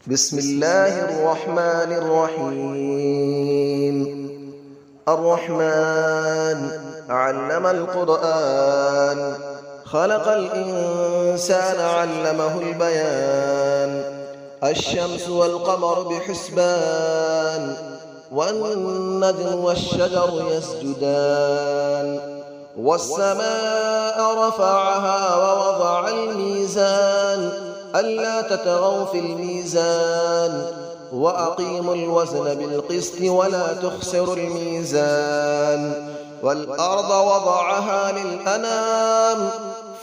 بسم الله الرحمن الرحيم. الرحمن علم القرآن، خلق الإنسان علمه البيان. الشمس والقمر بحسبان، والنجم والشجر يسجدان. والسماء رفعها ووضع الميزان، ألا تطغوا في الميزان، وأقيموا الوزن بالقسط ولا تخسروا الميزان. والأرض وضعها للأنام،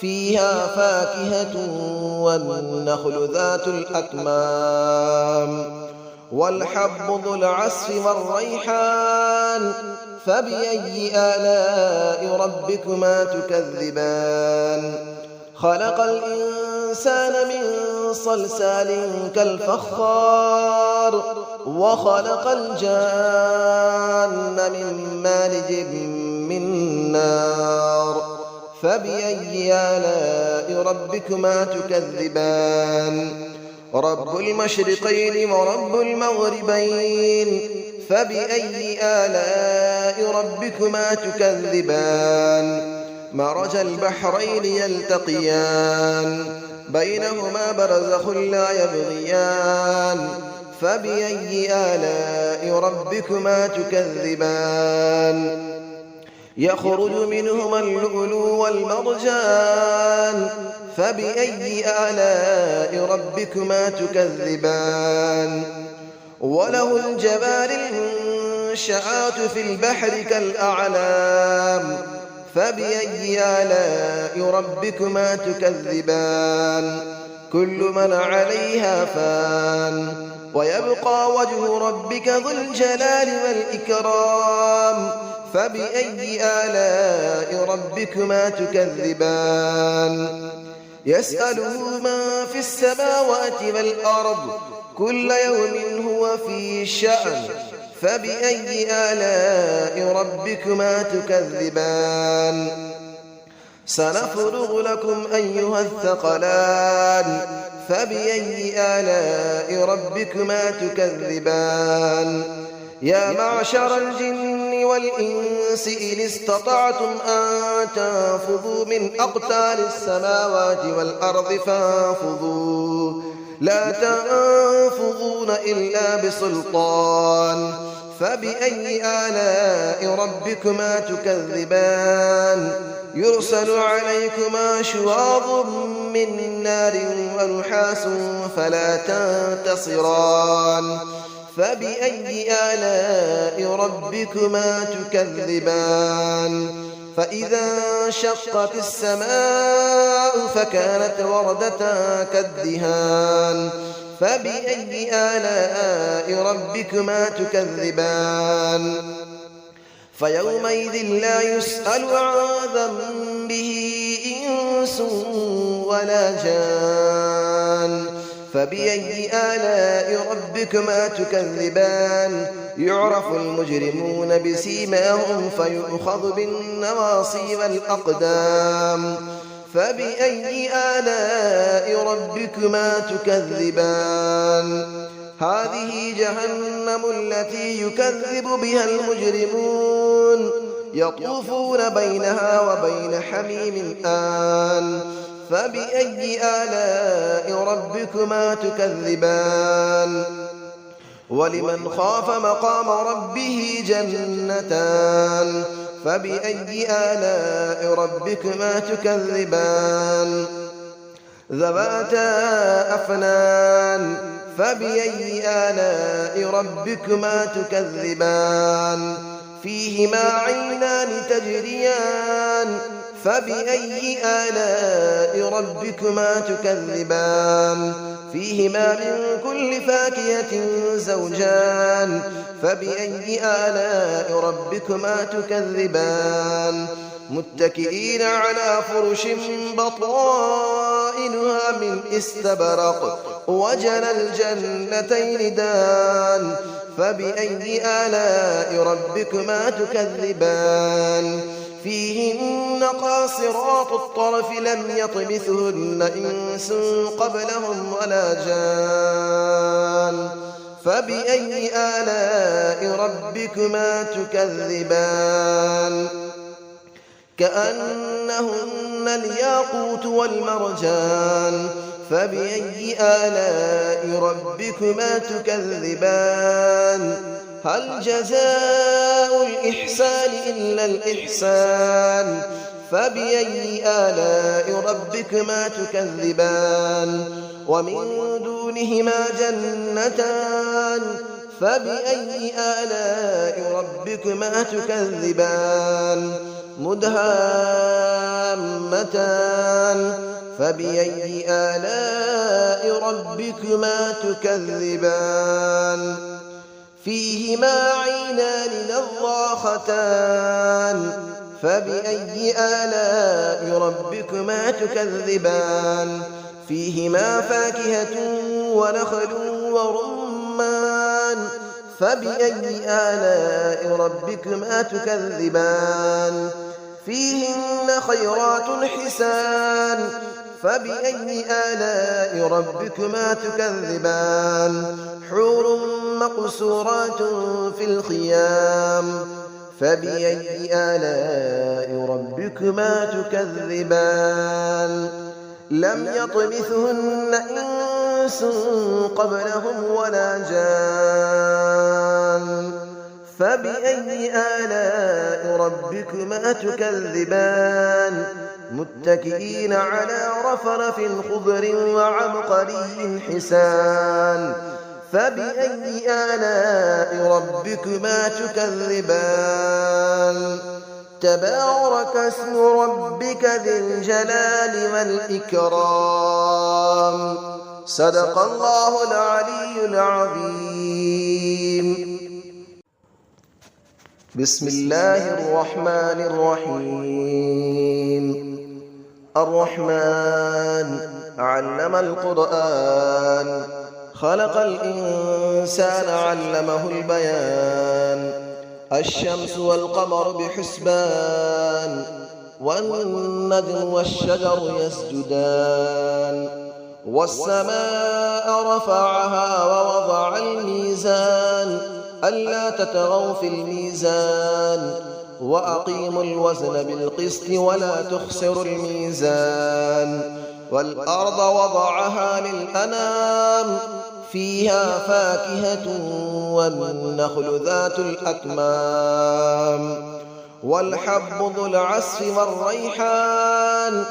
فيها فاكهة والنخل ذات الأكمام. والحب ذو العصف والريحان، فبأي آلاء ربكما تكذبان. خلق الإنسان من صلصال كالفخار، وخلق الجان من مارج من نار. فبأي آلاء ربكما تكذبان. رب المشرقين ورب المغربين، فبأي آلاء ربكما تكذبان. مرج البحرين يلتقيان، بينهما برزخ لا يبغيان. فبأي آلاء ربكما تكذبان. يخرج منهما اللؤلؤ والمرجان، فبأي آلاء ربكما تكذبان. وله الجوار المنشآت في البحر كالأعلام، فبأي آلاء ربكما تكذبان. كل من عليها فان، ويبقى وجه ربك ذو الجلال والإكرام. فبأي آلاء ربكما تكذبان. يسأله من في السماوات والأرض، كل يوم هو في شأن. فبأي آلاء ربكما تكذبان. سنفرغ لكم أيها الثقلان، فبأي آلاء ربكما تكذبان. يا معشر الجن والإنس إن استطعتم أن تنفذوا من أقطار السماوات والأرض فانفذوا، لا تنفذون إلا بسلطان. فبأي آلاء ربكما تكذبان. يرسل عليكما شواظ من نار ونحاس فلا تنتصران. فبأي آلاء ربكما تكذبان. فإذا انشقت السماء فكانت وردة كالدهان. فبأي آلاء ربكما تكذبان. فيومئذ لا يسأل عن ذنبه إنس ولا جان. فبأي آلاء ربكما تكذبان. يعرف المجرمون بسيماهم فيؤخذ بالنواصي والأقدام. فبأي آلاء ربكما تكذبان. هذه جهنم التي يكذب بها المجرمون، يطوفون بينها وبين حميم آن. فبأي آلاء ربكما تكذبان. ولمن خاف مقام ربه جنتان. فبأي آلاء ربكما تكذبان. ذواتا أفنان. فبأي آلاء ربكما تكذبان. فيهما عينان تجريان. فبأي آلاء ربكما تكذبان. فيهما من كل فاكهة زوجان. فبأي آلاء ربكما تكذبان. متكئين على فرش بطائنها من استبرق، وجنى الجنتين دان. فبأي آلاء ربكما تكذبان. فيهن قاصرات الطرف لم يطمثهن إنس قبلهم ولا جان. فبأي آلاء ربكما تكذبان كأنهن الياقوت والمرجان فبأي آلاء ربكما تكذبان هل جزاء الإحسان إلا الإحسان فبأي آلاء ربكما تكذبان ومن دونهما جنتان فبأي آلاء ربكما تكذبان مدهامتان فبأي آلاء ربكما تكذبان فيهما عينان نضاختان فبأي آلاء ربكما تكذبان فيهما فاكهة ونخل ورمان فبأي آلاء ربكما تكذبان فيهن خيرات حسان فبأي آلاء ربكما تكذبان حور مقصورات في الخيام فبأي آلاء ربكما تكذبان لم يطمثهن إنس قبلهم ولا جان فبأي آلاء ربكما تكذبان متكئين على رفرف خضر وعبقري حسان فبأي آلاء ربكما تكذبان تبارك اسم ربك ذي الجلال والإكرام صدق الله العلي العظيم بسم الله الرحمن الرحيم الرحمن علم القرآن خلق الإنسان علمه البيان الشمس والقمر بحسبان والنجم والشجر يسجدان والسماء رفعها ووضع الميزان ألا تطغوا في الميزان وأقيموا الوزن بالقسط ولا تخسروا الميزان والأرض وضعها للأنام فيها فاكهة والنخل ذات الأكمام والحب ذو العصف والريحان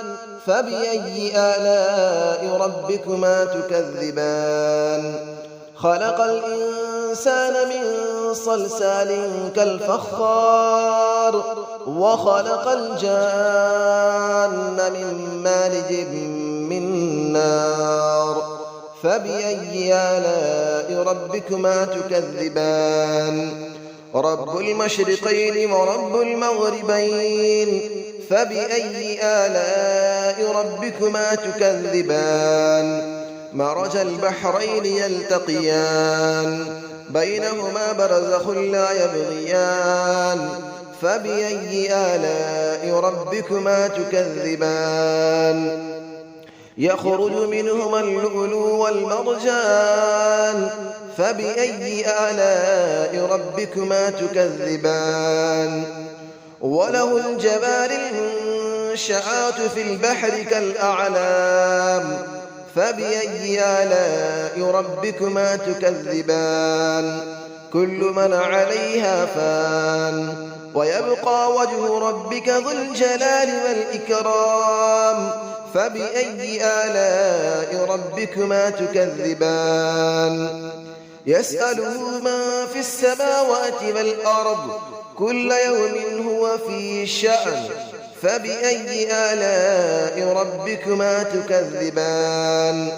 فبأي آلاء ربكما تكذبان خلق الإنسان من صلصال كالفخار وخلق الجان من مارج من نار فبأي آلاء ربكما تكذبان رب المشرقين ورب المغربين فبأي آلاء ربكما تكذبان مرج البحرين يلتقيان بينهما برزخ لا يبغيان فبأي آلاء ربكما تكذبان يخرج منهما اللؤلؤ والمرجان فبأي آلاء ربكما تكذبان وله الجبال المنشآت في البحر كالأعلام فبأي آلاء ربكما تكذبان كل من عليها فان ويبقى وجه ربك ذو الجلال والإكرام فبأي آلاء ربكما تكذبان يسأله من في السماوات والأرض كل يوم هو في شأن فبأي آلاء ربكما تكذبان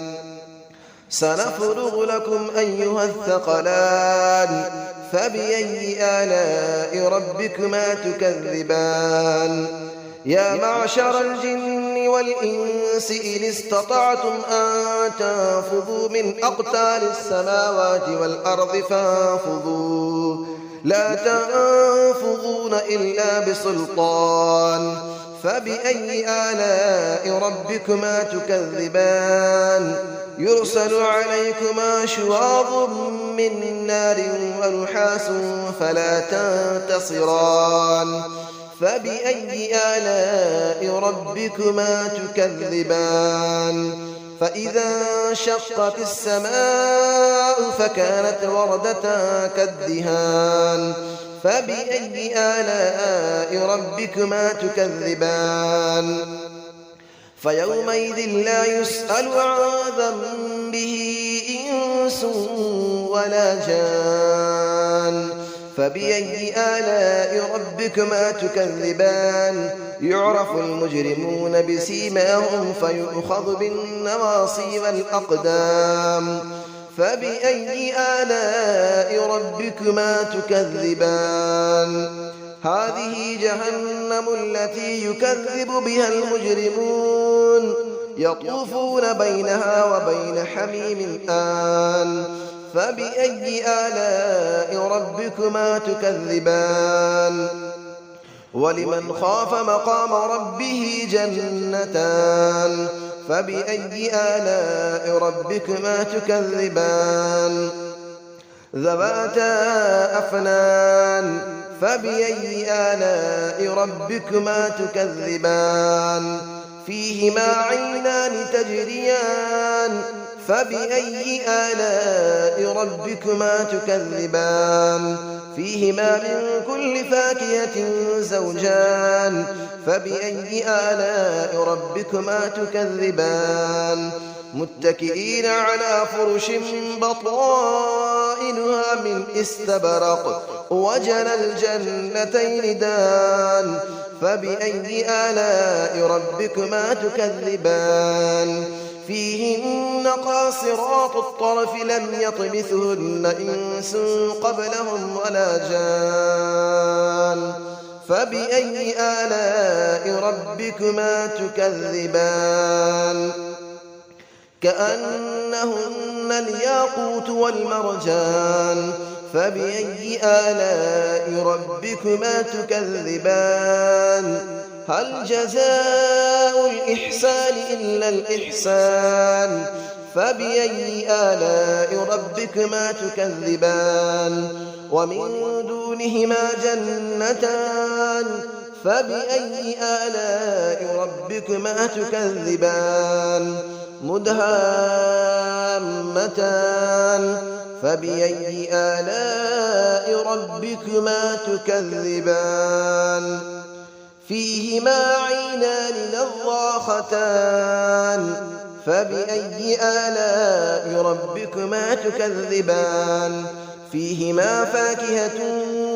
سنفرغ لكم أيها الثقلان فبأي آلاء ربكما تكذبان يا معشر الجن والإنس إن استطعتم أن تنفذوا من أقطار السماوات والأرض فانفذوا لا تنفذون إلا بسلطان فبأي آلاء ربكما تكذبان يرسل عليكما شواظ من نار ونحاس فلا تنتصران فبأي آلاء ربكما تكذبان فإذا انشقت السماء فكانت وردة كالدهان فبأي آلاء ربكما تكذبان فيومئذ لا يسأل عن ذنبه إنس ولا جان فبأي آلاء ربكما تكذبان يعرف المجرمون بسيماهم فيؤخذ بالنواصي والأقدام فبأي آلاء ربكما تكذبان هذه جهنم التي يكذب بها المجرمون يطوفون بينها وبين حميم آن فبأي آلاء ربكما تكذبان ولمن خاف مقام ربه جنتان فبأي آلاء ربكما تكذبان ذواتا أفنان فبأي آلاء ربكما تكذبان فيهما عينان تجريان فبأي آلاء ربكما تكذبان فيهما من كل فاكهة زوجان فبأي آلاء ربكما تكذبان متكئين على فرش بطائنها من استبرق وجنى الجنتين دان فبأي آلاء ربكما تكذبان فيهن قاصرات الطرف لم يطمثهن إنس قبلهم ولا جان فبأي آلاء ربكما تكذبان كأنهن الياقوت والمرجان فبأي آلاء ربكما تكذبان هل جزاء الإحسان إلا الإحسان فبأي آلاء ربكما تكذبان ومن دونهما جنتان فبأي آلاء ربكما تكذبان مدهامتان فبأي آلاء ربكما تكذبان فيهما عينان نضاختان فبأي آلاء ربكما تكذبان فيهما فاكهة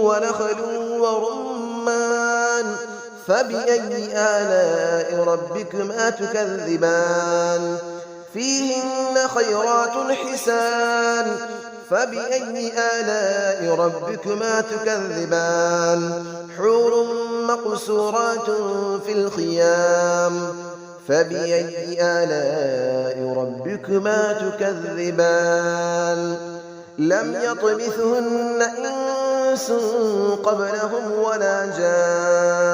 ونخل ورمان فبأي آلاء ربكما تكذبان فيهن خيرات حسان فبأي آلاء ربكما تكذبان حور مقصورات في الخيام فبأي آلاء ربكما تكذبان لم يطمثهن إنس قبلهم ولا جان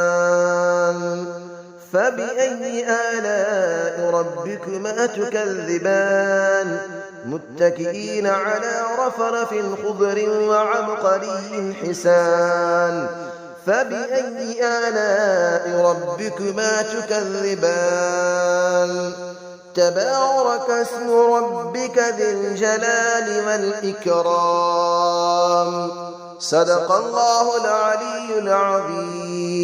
فبأي آلاء ربكما تكذبان متكئين على رفرف خضر وعبقري حسان فبأي آلاء ربكما تكذبان تبارك اسم ربك ذي الجلال والإكرام صدق الله العلي العظيم.